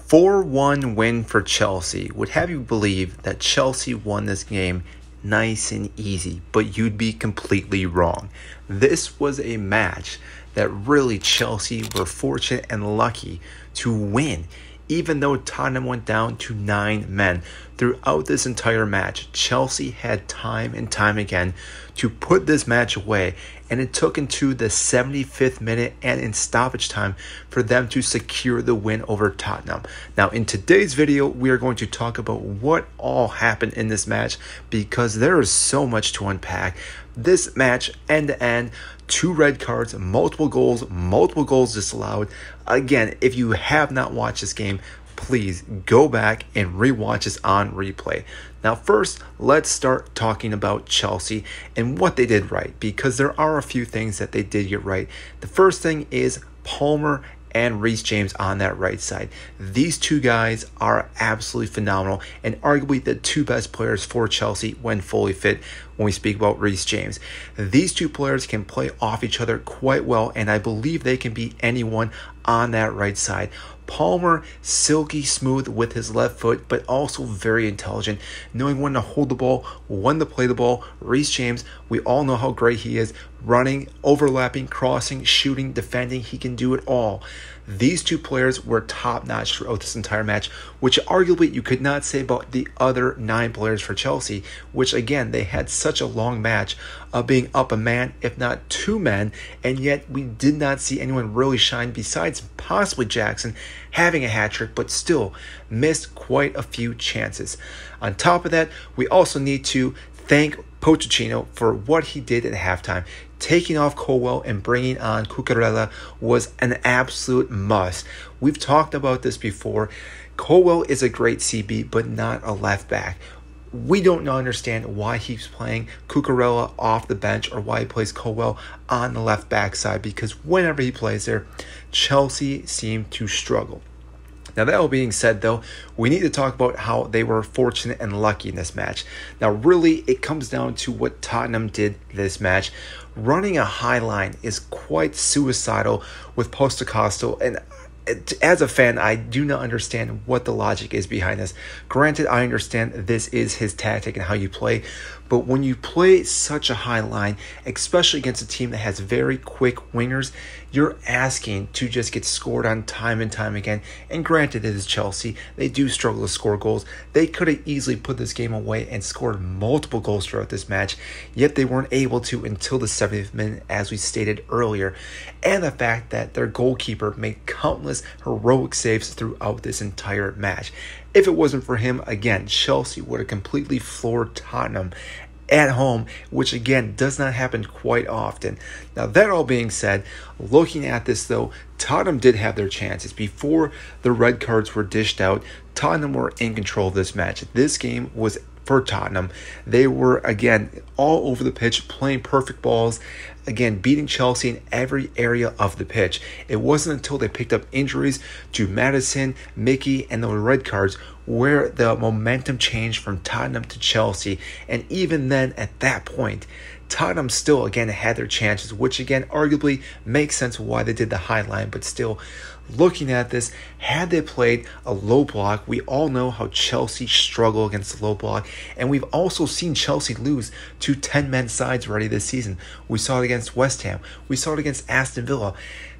4-1 win for Chelsea would have you believe that Chelsea won this game nice and easy, but you'd be completely wrong. This was a match that really Chelsea were fortunate and lucky to win. Even though Tottenham went down to 9 men, throughout this entire match, Chelsea had time and time again to put this match away, and it took into the 75th minute and in stoppage time for them to secure the win over Tottenham. Now, in today's video, we are going to talk about what all happened in this match because there is so much to unpack. This match, end to end, 2 red cards, multiple goals disallowed. Again, if you have not watched this game, please go back and rewatch this on replay. Now, first, let's start talking about Chelsea and what they did right, because there are a few things that they did get right. The first thing is Palmer and Reece James on that right side. These 2 guys are absolutely phenomenal and arguably the 2 best players for Chelsea when fully fit when we speak about Reece James. These 2 players can play off each other quite well, and I believe they can beat anyone on that right side. Palmer, silky smooth with his left foot, but also very intelligent, knowing when to hold the ball, when to play the ball. Reece James, we all know how great he is, running, overlapping, crossing, shooting, defending. He can do it all. These 2 players were top-notch throughout this entire match, which arguably you could not say about the other 9 players for Chelsea, which again, they had such a long match of being up a man, if not 2 men, and yet we did not see anyone really shine besides possibly Jackson having a hat-trick, but still missed quite a few chances. On top of that, we also need to thank Pochettino for what he did at halftime. Taking off Colwill and bringing on Cucurella was an absolute must. We've talked about this before. Colwill is a great CB, but not a left back. We don't understand why he's playing Cucurella off the bench or why he plays Colwill on the left back side, because whenever he plays there, Chelsea seem to struggle. Now, that all being said, though, we need to talk about how they were fortunate and lucky in this match. Now, really, it comes down to what Tottenham did this match. Running a high line is quite suicidal with Postecoglou, and as a fan, I do not understand what the logic is behind this. Granted, I understand this is his tactic and how you play, but when you play such a high line, especially against a team that has very quick wingers, you're asking to just get scored on time and time again. And granted, it is Chelsea. They do struggle to score goals. They could have easily put this game away and scored multiple goals throughout this match, yet they weren't able to until the 70th minute, as we stated earlier. And the fact that their goalkeeper made countless heroic saves throughout this entire match. If it wasn't for him, again, Chelsea would have completely floored Tottenham at home, which again does not happen quite often. Now, that all being said, looking at this though, Tottenham did have their chances. Before the red cards were dished out, Tottenham were in control of this match. This game was for Tottenham. They were, again, all over the pitch, playing perfect balls, again, beating Chelsea in every area of the pitch. It wasn't until they picked up injuries to Maddison, Mickey, and the red cards where the momentum changed from Tottenham to Chelsea. And even then, at that point, Tottenham still, again, had their chances, which, again, arguably makes sense why they did the high line. But still, looking at this, had they played a low block, we all know how Chelsea struggle against the low block. And we've also seen Chelsea lose to 10-man sides already this season. We saw it against West Ham. We saw it against Aston Villa.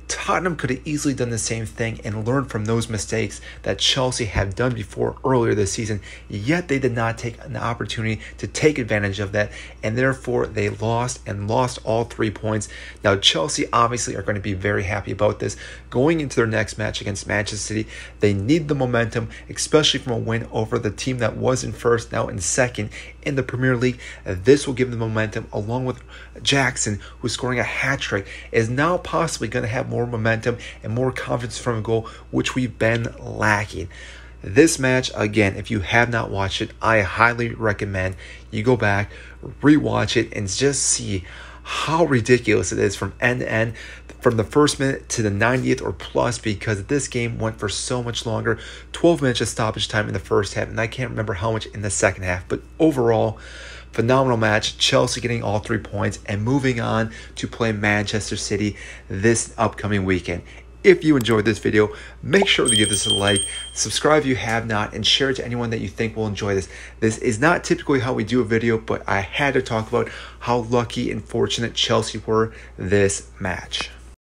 Tottenham could have easily done the same thing and learned from those mistakes that Chelsea had done before earlier this season, yet they did not take an opportunity to take advantage of that, and therefore they lost all 3 points. Now, Chelsea obviously are going to be very happy about this. Going into their next match against Manchester City, they need the momentum, especially from a win over the team that was in first, now in second in the Premier League. This will give them momentum, along with Jackson, who's scoring a hat-trick, is now possibly going to have more momentum and more confidence from a goal, which we've been lacking. This match, again, if you have not watched it, I highly recommend you go back, rewatch it, and just see how ridiculous it is from end to end, from the first minute to the 90th or plus, because this game went for so much longer. 12 minutes of stoppage time in the first half, and I can't remember how much in the second half, but overall, phenomenal match. Chelsea getting all 3 points and moving on to play Manchester City this upcoming weekend. if you enjoyed this video, make sure to give this a like, subscribe if you have not, and share it to anyone that you think will enjoy this. This is not typically how we do a video, but I had to talk about how lucky and fortunate Chelsea were this match.